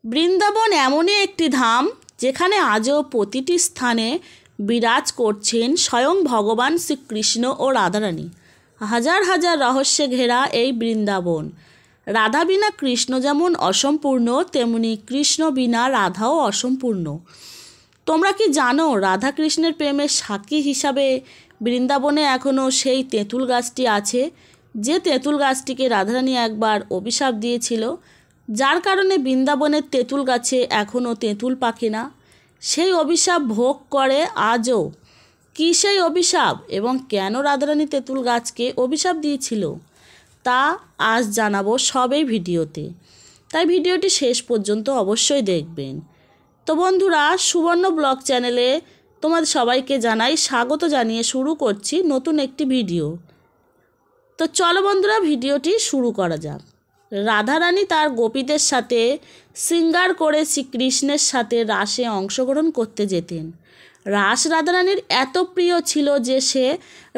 বৃন্দাবন এমনই একটি ধাম যেখানে আজও প্রতিটি স্থানে বিরাজ করছেন স্বয়ং ভগবান শ্রীকৃষ্ণ ও রাধারানী। হাজার হাজার রহস্যে ঘেরা এই বৃন্দাবন। রাধা বিনা কৃষ্ণ যেমন অসম্পূর্ণ, তেমনি কৃষ্ণ বিনা রাধাও অসম্পূর্ণ। তোমরা কি জানো, রাধা কৃষ্ণের প্রেমের সাক্ষী হিসাবে বৃন্দাবনে এখনও সেই তেঁতুল গাছটি আছে, যে তেঁতুল গাছটিকে রাধারানী একবার অভিশাপ দিয়েছিল, যার কারণে বৃন্দাবনের তেঁতুল গাছে এখনও তেঁতুল পাকে না। সেই অভিশাপ ভোগ করে আজও। কী সেই অভিশাপ এবং কেন রাধারানী তেঁতুল গাছকে অভিশাপ দিয়েছিল, তা আজ জানাবো সবেই ভিডিওতে। তাই ভিডিওটি শেষ পর্যন্ত অবশ্যই দেখবেন। তো বন্ধুরা, সুবর্ণ ব্লগ চ্যানেলে তোমাদের সবাইকে জানাই স্বাগত জানিয়ে শুরু করছি নতুন একটি ভিডিও। তো চলো বন্ধুরা, ভিডিওটি শুরু করা যাক। রাধারানী তার গোপীদের সাথে শৃঙ্গার করে শ্রীকৃষ্ণের সাথে রাসে অংশগ্রহণ করতে যেতেন। রাস রাধারানীর এত প্রিয় ছিল যে সে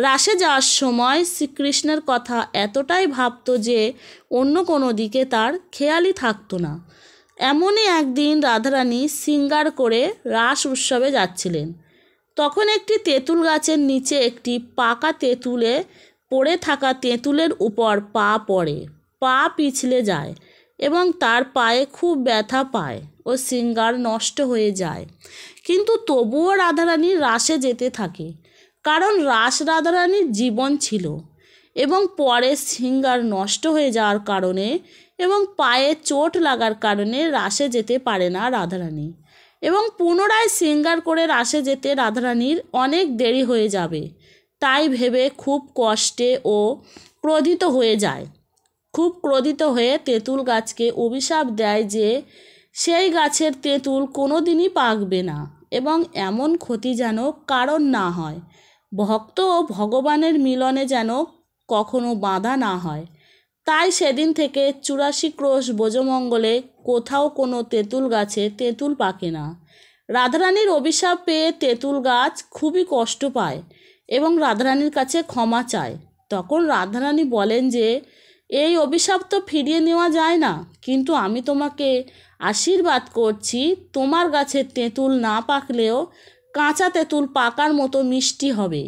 রাসে যাওয়ার সময় শ্রীকৃষ্ণের কথা এতটাই ভাবত যে অন্য কোনো দিকে তার খেয়ালই থাকতো না। এমনই একদিন রাধারানী শৃঙ্গার করে রাস উৎসবে যাচ্ছিলেন। তখন একটি তেঁতুল গাছের নিচে একটি পাকা তেঁতুলে পড়ে থাকা তেঁতুলের উপর পা পড়ে, পা পিছলে যায় এবং তার পায়ে খুব ব্যথা পায় ও শৃঙ্গার নষ্ট হয়ে যায়। কিন্তু তবুও রাধারানী রাসে যেতে থাকে, কারণ রাস রাধারানীর জীবন ছিল। এবং পরে শৃঙ্গার নষ্ট হয়ে যাওয়ার কারণে এবং পায়ে চোট লাগার কারণে রাসে যেতে পারে না রাধারানী। এবং পুনরায় শৃঙ্গার করে রাসে যেতে রাধারানীর অনেক দেরি হয়ে যাবে, তাই ভেবে খুব কষ্টে ও ক্রোধিত হয়ে যায়। খুব ক্রোধিত হয়ে তেঁতুল গাছকে অভিশাপ দেয় যে সেই গাছের তেঁতুল কোনো দিনই পাকবে না এবং এমন ক্ষতি যেন কারণ না হয়, ভক্ত ও ভগবানের মিলনে যেন কখনো বাধা না হয়। তাই সেদিন থেকে 84 ক্রোশ ব্রজমঙ্গলে কোথাও কোনো তেঁতুল গাছে তেঁতুল পাকে না। রাধারানীর অভিশাপ পেয়ে তেঁতুল গাছ খুবই কষ্ট পায় এবং রাধারানীর কাছে ক্ষমা চায়। তখন রাধারানী বলেন যে এই অভিশাপ তো ফিরিয়ে নেওয়া যায় না, কিন্তু আমি তোমাকে আশীর্বাদ করছি, তোমার গাছের তেঁতুল না পাকলেও কাঁচা তেঁতুল পাকার মতো মিষ্টি হবে।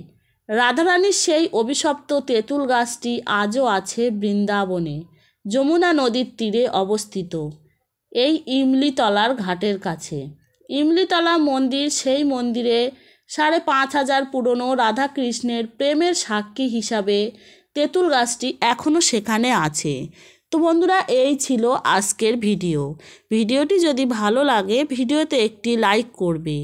রাধারানীর সেই অভিশপ্ত তেঁতুল গাছটি আজও আছে বৃন্দাবনে, যমুনা নদীর তীরে অবস্থিত এই ইমলিতলার ঘাটের কাছে। ইমলিতলা মন্দির, সেই মন্দিরে 5,500 পুরনো রাধাকৃষ্ণের প্রেমের সাক্ষী হিসাবে তেঁতুল গাছটি এখনও সেখানে আছে। তো বন্ধুরা, এই ছিল আজকের ভিডিওটি যদি ভালো লাগে ভিডিওতে একটি লাইক করবে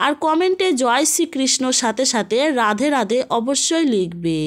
আর কমেন্টে জয় শ্রীকৃষ্ণর সাথে সাথে রাধে রাধে অবশ্যই লিখবে।